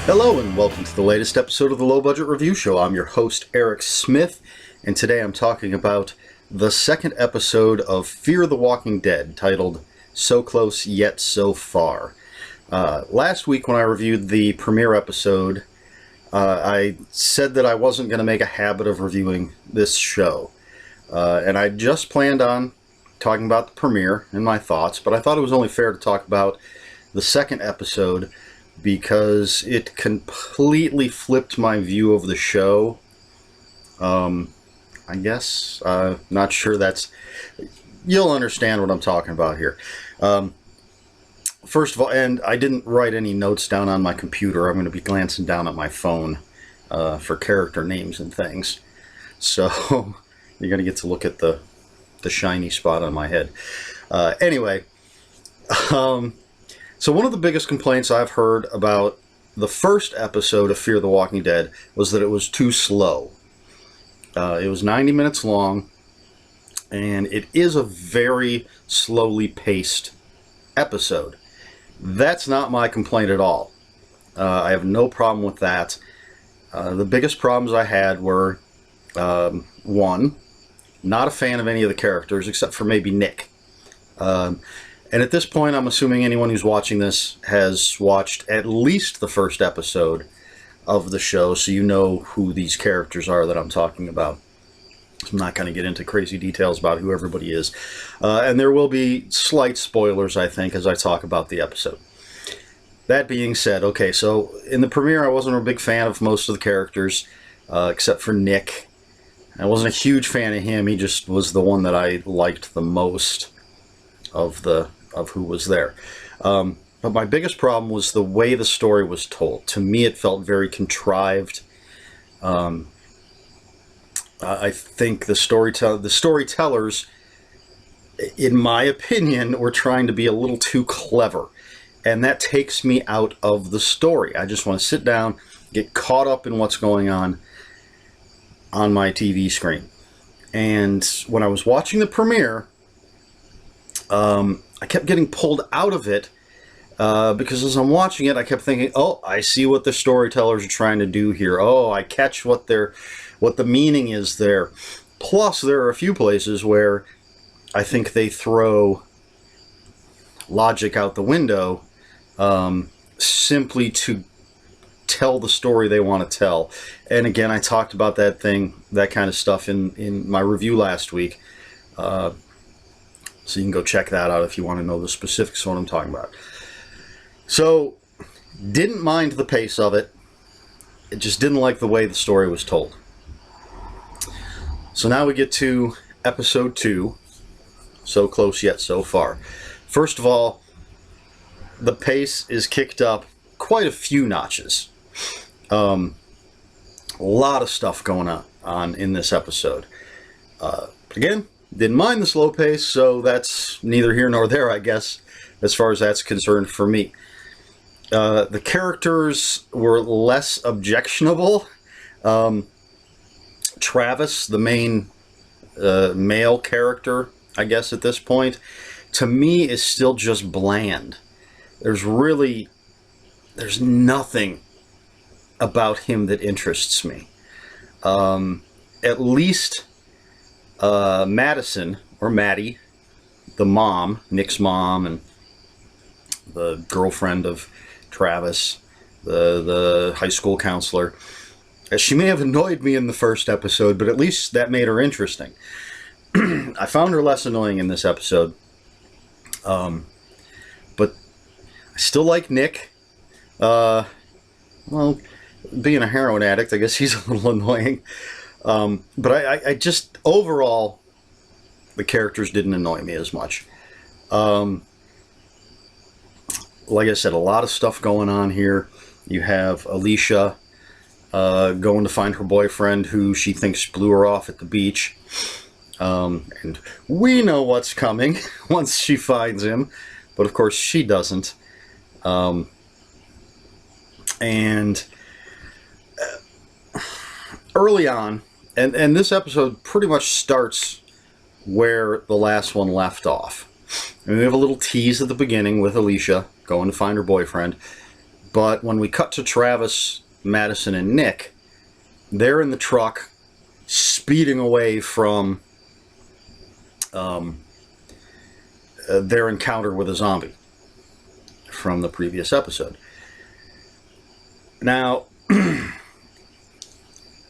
Hello and welcome to the latest episode of the Low Budget Review Show. I'm your host, Eric Smith, and today I'm talking about the second episode of Fear the Walking Dead, titled So Close Yet So Far. Last week when I reviewed the premiere episode, I said that I wasn't going to make a habit of reviewing this show. And I just planned on talking about the premiere and my thoughts, but I thought it was only fair to talk about the second episode because it completely flipped my view of the show. I guess, not sure that's... You'll understand what I'm talking about here. First of all, and I didn't write any notes down on my computer. I'm going to be glancing down at my phone for character names and things. So you're going to get to look at the shiny spot on my head. Anyway, so one of the biggest complaints I've heard about the first episode of Fear the Walking Dead was that it was too slow. It was 90 minutes long, and it is a very slowly paced episode. That's not my complaint at all. I have no problem with that. The biggest problems I had were, one, not a fan of any of the characters except for maybe Nick. And at this point, I'm assuming anyone who's watching this has watched at least the first episode of the show, so you know who these characters are that I'm talking about. I'm not going to get into crazy details about who everybody is. And there will be slight spoilers, I think, as I talk about the episode. That being said, okay, so in the premiere, I wasn't a big fan of most of the characters, except for Nick. I wasn't a huge fan of him. He just was the one that I liked the most of who was there. But my biggest problem was the way the story was told. To me, it felt very contrived. I think the storytellers, in my opinion, were trying to be a little too clever. And that takes me out of the story. I just want to sit down, get caught up in what's going on my TV screen. And when I was watching the premiere, I kept getting pulled out of it because as I'm watching it, I kept thinking, oh, I see what the storytellers are trying to do here. Oh, I catch what the meaning is there. Plus, there are a few places where I think they throw logic out the window simply to tell the story they want to tell. And again, I talked about that kind of stuff in my review last week. So you can go check that out if you want to know the specifics of what I'm talking about. So, didn't mind the pace of it. It just didn't like the way the story was told. So now we get to episode 2, So Close Yet So Far. First of all, the pace is kicked up quite a few notches. A lot of stuff going on in this episode. Again, didn't mind the slow pace, so that's neither here nor there, I guess, as far as that's concerned for me. The characters were less objectionable. Travis, the main male character, I guess at this point, to me is still just bland. There's nothing about him that interests me. At least Madison, or Maddie, the mom, Nick's mom, and the girlfriend of Travis, the high school counselor. She may have annoyed me in the first episode, but at least that made her interesting. I found her less annoying in this episode. But I still like Nick. Well, being a heroin addict, I guess he's a little annoying. But I just, overall, the characters didn't annoy me as much. Like I said, a lot of stuff going on here. You have Alicia going to find her boyfriend who she thinks blew her off at the beach. And we know what's coming once she finds him, but of course she doesn't. And early on, and this episode pretty much starts where the last one left off. And we have a little tease at the beginning with Alicia going to find her boyfriend. But when we cut to Travis, Madison, and Nick, they're in the truck speeding away from their encounter with a zombie from the previous episode. Now,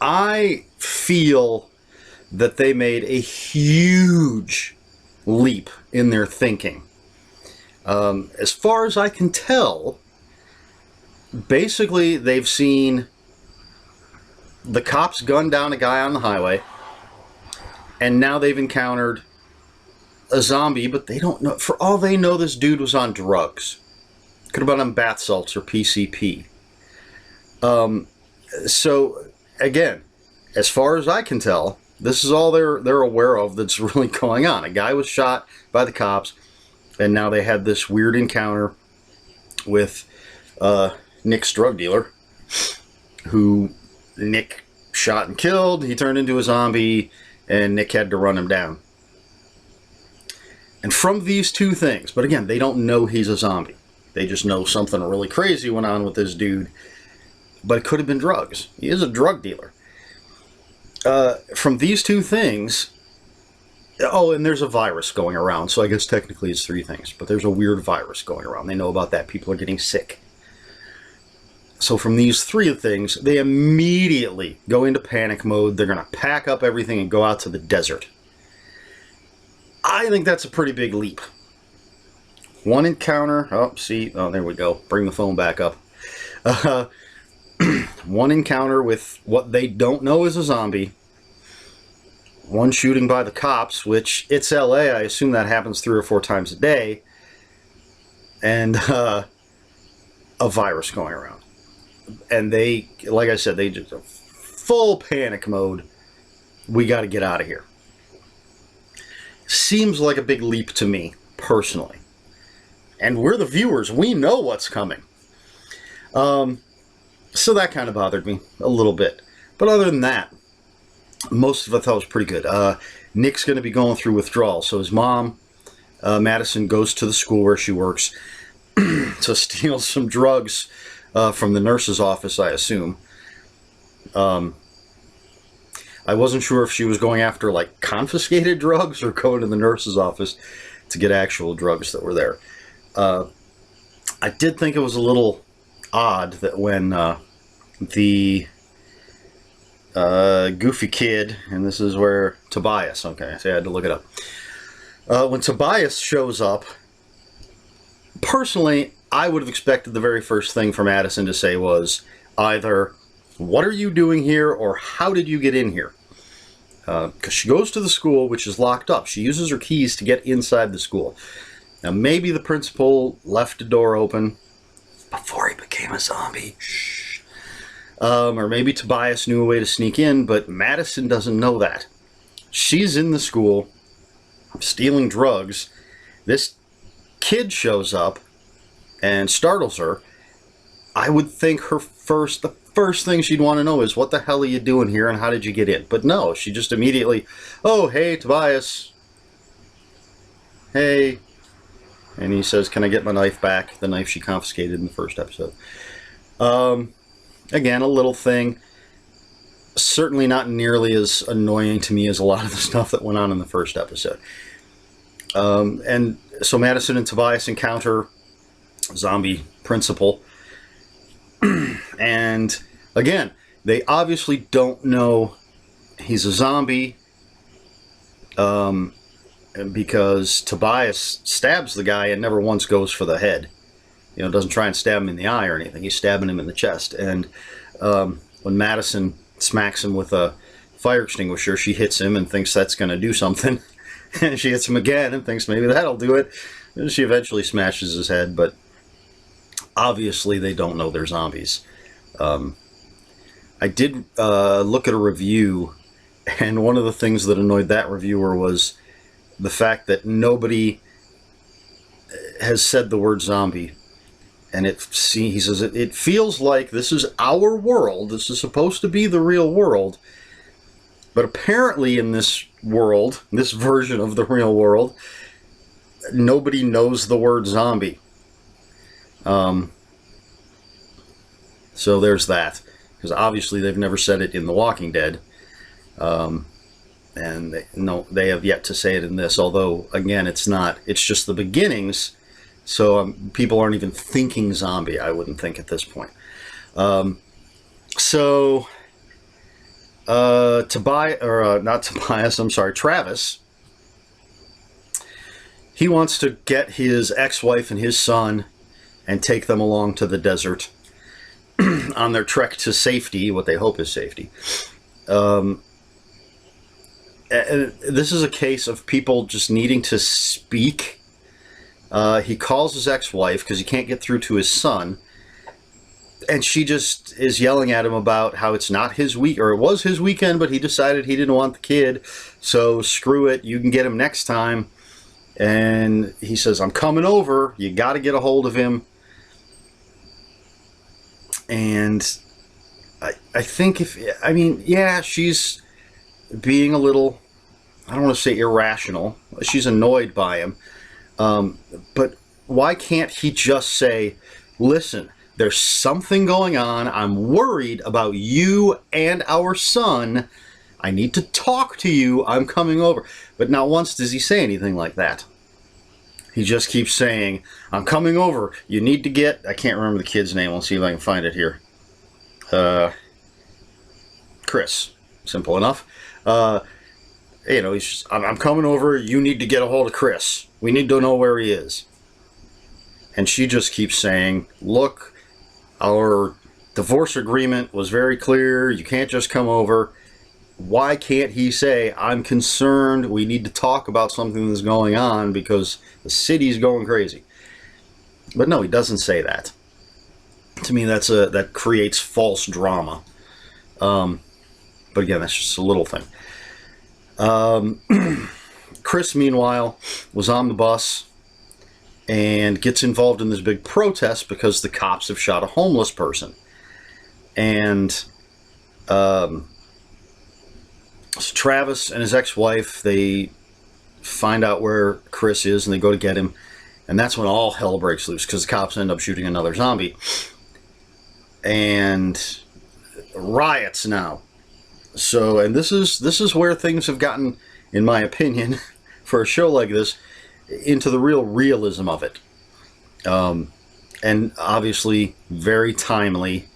I feel that they made a huge leap in their thinking. As far as I can tell, basically they've seen the cops gun down a guy on the highway, and now they've encountered a zombie, but they don't know. For all they know, this dude was on drugs. Could have been on bath salts or PCP. So, again, as far as I can tell, this is all they're aware of that's really going on. A guy was shot by the cops, and now they had this weird encounter with Nick's drug dealer, who Nick shot and killed. He turned into a zombie, and Nick had to run him down. And from these two things, but again, they don't know he's a zombie. They just know something really crazy went on with this dude, but it could have been drugs. He is a drug dealer. From these two things, oh, and there's a virus going around, so I guess technically it's three things, but there's a weird virus going around. They know about that. People are getting sick. So from these three things, they immediately go into panic mode. They're going to pack up everything and go out to the desert. I think that's a pretty big leap. One encounter. Oh, see. Oh, there we go. Bring the phone back up. One encounter with what they don't know is a zombie. One shooting by the cops, which it's LA. I assume that happens 3 or 4 times a day. And a virus going around. And they, like I said, they just full panic mode. We got to get out of here. Seems like a big leap to me, personally. And we're the viewers. We know what's coming. So that kind of bothered me a little bit. But other than that, most of it I thought was pretty good. Nick's going to be going through withdrawal. So his mom, Madison, goes to the school where she works to steal some drugs from the nurse's office, I assume. I wasn't sure if she was going after, like, confiscated drugs or going to the nurse's office to get actual drugs that were there. I did think it was a little odd that when the goofy kid, and this is where Tobias, okay, so I had to look it up. When Tobias shows up, personally, I would have expected the very first thing for Madison to say was either, "What are you doing here?" or "How did you get in here?" Because she goes to the school, which is locked up. She uses her keys to get inside the school. Now, maybe the principal left the door open before he became a zombie. Shh. Or maybe Tobias knew a way to sneak in, but Madison doesn't know that. She's in the school stealing drugs. This kid shows up and startles her. I would think the first thing she'd want to know is, what the hell are you doing here and how did you get in? But no, she just immediately, "Oh, hey, Tobias. Hey." And he says, "Can I get my knife back?" The knife she confiscated in the first episode. Again, a little thing. Certainly not nearly as annoying to me as a lot of the stuff that went on in the first episode. And so Madison and Tobias encounter zombie principal. And again, they obviously don't know he's a zombie. Because Tobias stabs the guy and never once goes for the head. You know, doesn't try and stab him in the eye or anything. He's stabbing him in the chest. And when Madison smacks him with a fire extinguisher, she hits him and thinks that's going to do something. And she hits him again and thinks maybe that'll do it. And she eventually smashes his head, but obviously they don't know they're zombies. I did look at a review, and one of the things that annoyed that reviewer was the fact that nobody has said the word zombie. And he says, it feels like this is our world. This is supposed to be the real world. But apparently in this world, this version of the real world, nobody knows the word zombie. So there's that. Because obviously they've never said it in The Walking Dead. And they have yet to say it in this. Although, again, it's just the beginnings. So people aren't even thinking zombie, I wouldn't think, at this point. Travis, he wants to get his ex-wife and his son and take them along to the desert on their trek to safety, what they hope is safety. And this is a case of people just needing to speak. He calls his ex-wife because he can't get through to his son. And she just is yelling at him about how it's not his week, or it was his weekend, but he decided he didn't want the kid. So screw it. You can get him next time. And he says, I'm coming over. You got to get a hold of him. And I think she's being a little, I don't want to say irrational. She's annoyed by him. But why can't he just say, listen, there's something going on. I'm worried about you and our son. I need to talk to you. I'm coming over. But not once does he say anything like that. He just keeps saying, I'm coming over. You need to get... I can't remember the kid's name. I'll see if I can find it here. Chris. Simple enough. He's just, I'm coming over. You need to get a hold of Chris. We need to know where he is. And she just keeps saying, look, our divorce agreement was very clear. You can't just come over. Why can't he say, I'm concerned, we need to talk about something that's going on because the city's going crazy? But no, he doesn't say that. To me, that creates false drama. But again, that's just a little thing. Chris, meanwhile, was on the bus and gets involved in this big protest because the cops have shot a homeless person. And so Travis and his ex-wife, they find out where Chris is and they go to get him. And that's when all hell breaks loose because the cops end up shooting another zombie. And riots now. So, and this is where things have gotten, in my opinion, for a show like this, into the real realism of it. And obviously very timely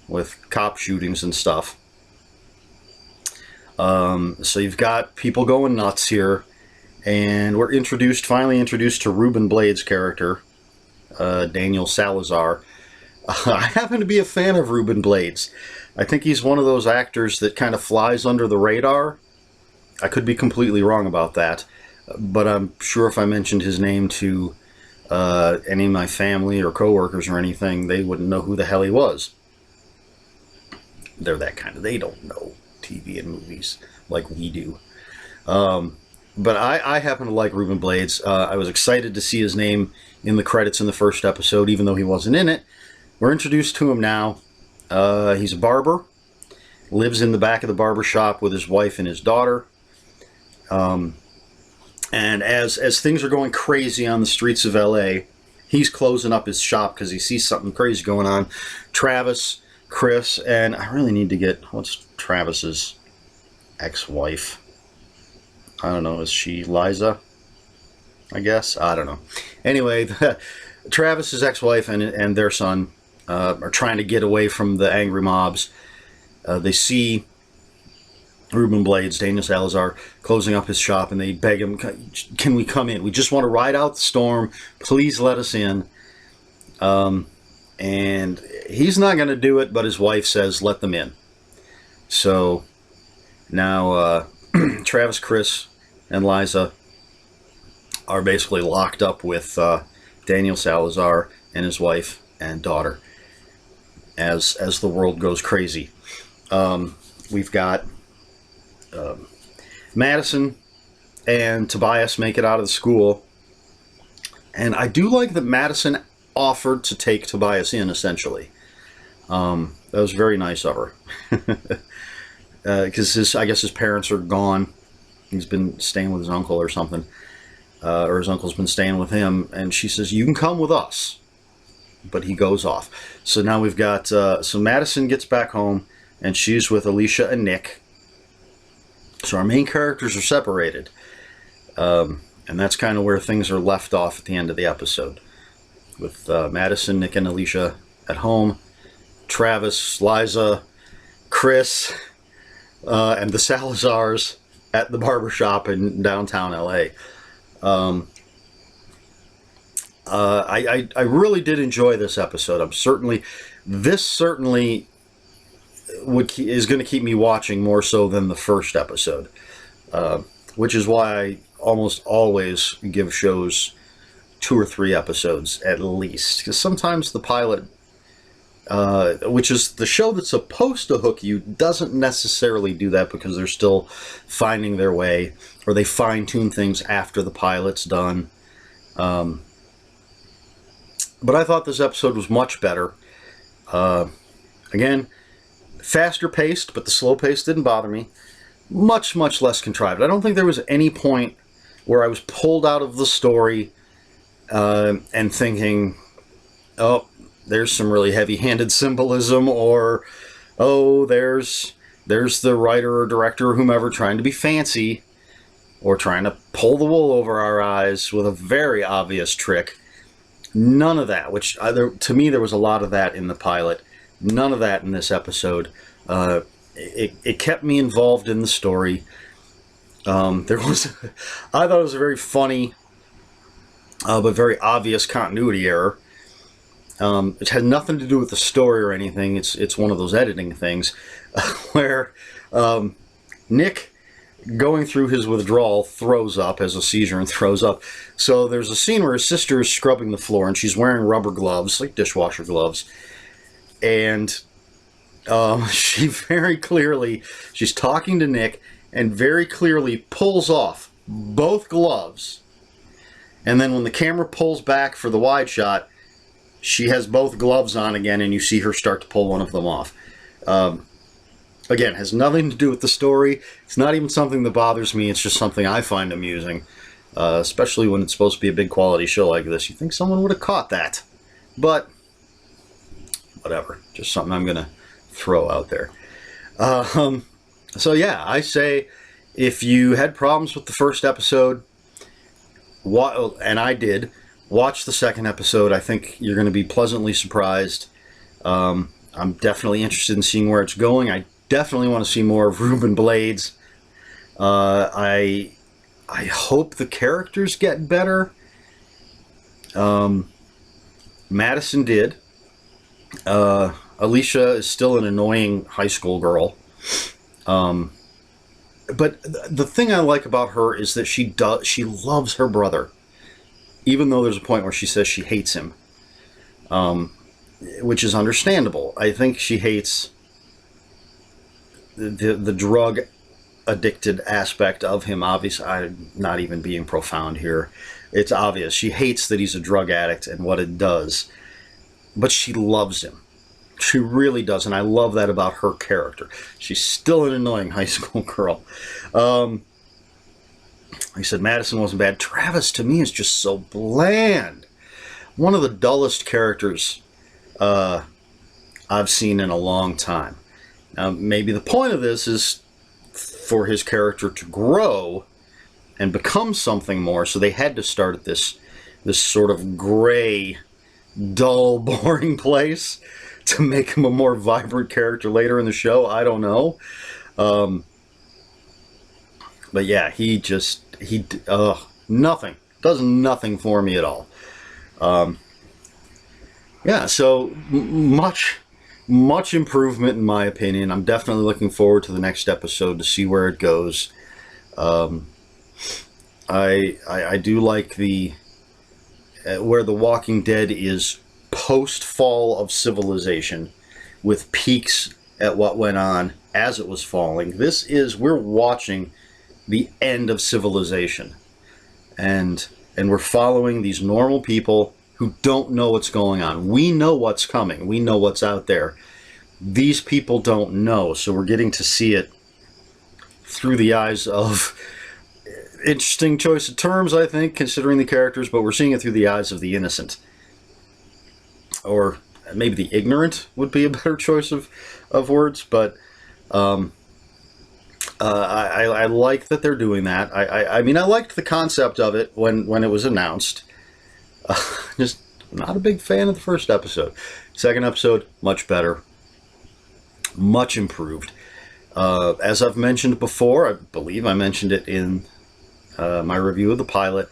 with cop shootings and stuff. So you've got people going nuts here, and we're finally introduced to Ruben Blades' character, Daniel Salazar. I happen to be a fan of Ruben Blades. I think he's one of those actors that kind of flies under the radar. I could be completely wrong about that, but I'm sure if I mentioned his name to any of my family or coworkers or anything, they wouldn't know who the hell he was. They're that kind of, they don't know TV and movies like we do. But I happen to like Ruben Blades. I was excited to see his name in the credits in the first episode, even though he wasn't in it. We're introduced to him now. He's a barber, lives in the back of the barber shop with his wife and his daughter. And as things are going crazy on the streets of LA, he's closing up his shop because he sees something crazy going on. Travis, Chris, and I really need to get, what's Travis's ex-wife? I don't know, is she Liza? I guess? I don't know. Anyway, Travis's ex-wife and their son are trying to get away from the angry mobs. They see Ruben Blades, Daniel Salazar, closing up his shop, and they beg him, can we come in? We just want to ride out the storm. Please let us in. And he's not going to do it, but his wife says, let them in. So now Travis, Chris, and Liza are basically locked up with Daniel Salazar and his wife and daughter as the world goes crazy. We've got Madison and Tobias make it out of the school, and I do like that Madison offered to take Tobias in, essentially. That was very nice of her. Because I guess his parents are gone. He's been staying with his uncle or something. Or his uncle's been staying with him. And she says, you can come with us. but he goes off. So now we've got, so Madison gets back home, and she's with Alicia and Nick. So our main characters are separated. And that's kind of where things are left off at the end of the episode. With Madison, Nick, and Alicia at home. Travis, Liza, Chris, and the Salazars at the barbershop in downtown LA. I really did enjoy this episode. This certainly is going to keep me watching more so than the first episode, which is why I almost always give shows 2 or 3 episodes at least, because sometimes the pilot, which is the show that's supposed to hook you, doesn't necessarily do that because they're still finding their way, or they fine-tune things after the pilot's done. But I thought this episode was much better. Again, faster paced, but the slow pace didn't bother me. Much, much less contrived. I don't think there was any point where I was pulled out of the story and thinking, oh, there's some really heavy-handed symbolism, or, oh, there's the writer or director or whomever trying to be fancy, or trying to pull the wool over our eyes with a very obvious trick. None of that, which to me there was a lot of that in the pilot. None of that in this episode. It kept me involved in the story. I thought it was a very funny, but very obvious continuity error. It had nothing to do with the story or anything. It's one of those editing things where Nick, going through his withdrawal, throws up, has a seizure and throws up. So there's a scene where his sister is scrubbing the floor and she's wearing rubber gloves, like dishwasher gloves. And she's talking to Nick and very clearly pulls off both gloves. And then when the camera pulls back for the wide shot, she has both gloves on again, and you see her start to pull one of them off. Again, has nothing to do with the story. It's not even something that bothers me. It's just something I find amusing, especially when it's supposed to be a big quality show like this. You think someone would have caught that. But, whatever. Just something I'm going to throw out there. So yeah, I say if you had problems with the first episode, and I did, watch the second episode. I think you're going to be pleasantly surprised. I'm definitely interested in seeing where it's going. I definitely want to see more of Ruben Blades. I hope the characters get better. Madison did. Alicia is still an annoying high school girl. But the thing I like about her is that she loves her brother, even though there's a point where she says she hates him, which is understandable. I think she hates the drug addicted aspect of him. Obviously, I'm not even being profound here. It's obvious. She hates that he's a drug addict and what it does, but she loves him. She really does, and I love that about her character. She's still an annoying high school girl. Like I said, Madison wasn't bad. Travis, to me, is just so bland. One of the dullest characters I've seen in a long time. Now, maybe the point of this is for his character to grow and become something more, so they had to start at this sort of gray, dull, boring place to make him a more vibrant character later in the show. I don't know. But yeah, nothing. Does nothing for me at all. Yeah, so much improvement in my opinion. I'm definitely looking forward to the next episode to see where it goes. I do like where The Walking Dead is post-fall of civilization, with peaks at what went on as it was falling. We're watching the end of civilization, and we're following these normal people who don't know what's going on. We know what's coming. We know what's out there. These people don't know, so we're getting to see it through the eyes of, interesting choice of terms, I think, considering the characters, but we're seeing it through the eyes of the innocent. or maybe the ignorant would be a better choice of words, but I like that they're doing that. I mean, I liked the concept of it when it was announced. Just not a big fan of the first episode. Second episode, much better. Much improved. As I've mentioned before, I believe I mentioned it in my review of the pilot,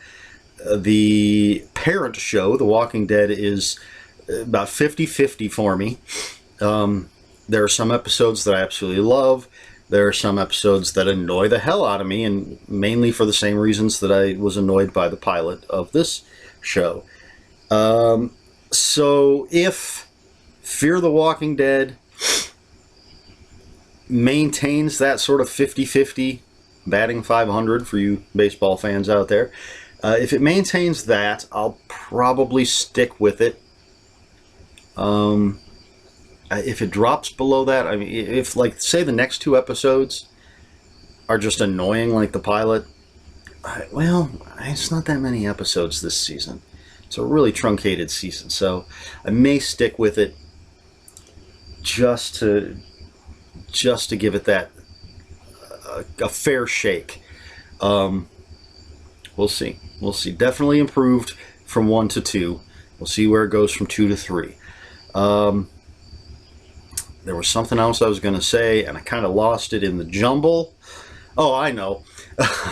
the parent show, The Walking Dead, is about 50-50 for me. There are some episodes that I absolutely love. There are some episodes that annoy the hell out of me, and mainly for the same reasons that I was annoyed by the pilot of this show. So if Fear the Walking Dead maintains that sort of 50-50 batting 500 for you baseball fans out there, if it maintains that, I'll probably stick with it. If it drops below that, I mean, if, like, say the next 2 episodes are just annoying like the pilot, well, it's not that many episodes this season. It's a really truncated season, so I may stick with it just to give it that a fair shake. We'll see. We'll see. Definitely improved from 1 to 2. We'll see where it goes from 2 to 3. There was something else I was going to say, and I kind of lost it in the jumble. Oh, I know.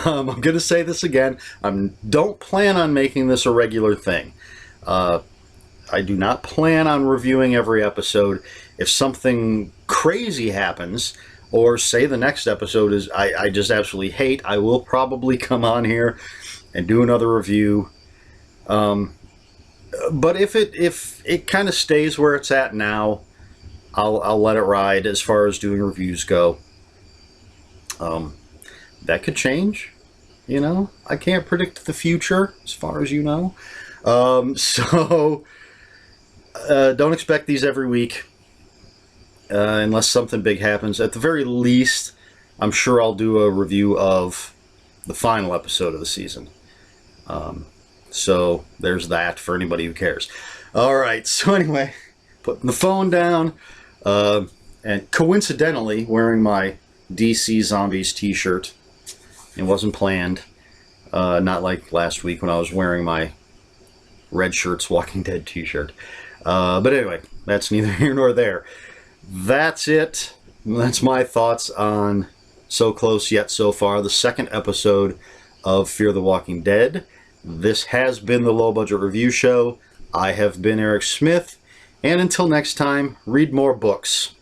I'm going to say this again. Don't plan on making this a regular thing. I do not plan on reviewing every episode. If something crazy happens, or say the next episode is I just absolutely hate, I will probably come on here and do another review. But if it kind of stays where it's at now, I'll let it ride as far as doing reviews go. That could change, you know. I can't predict the future, as far as you know. So don't expect these every week, unless something big happens. At the very least, I'm sure I'll do a review of the final episode of the season. So there's that for anybody who cares. All right, so anyway, putting the phone down, and coincidentally wearing my DC Zombies t-shirt. It wasn't planned, not like last week when I was wearing my Red Shirts Walking Dead t-shirt. But anyway, that's neither here nor there. That's it. That's my thoughts on So Close Yet So Far, the second episode of Fear the Walking Dead. This has been the Low Budget Review Show. I have been Eric Smith, and until next time, read more books.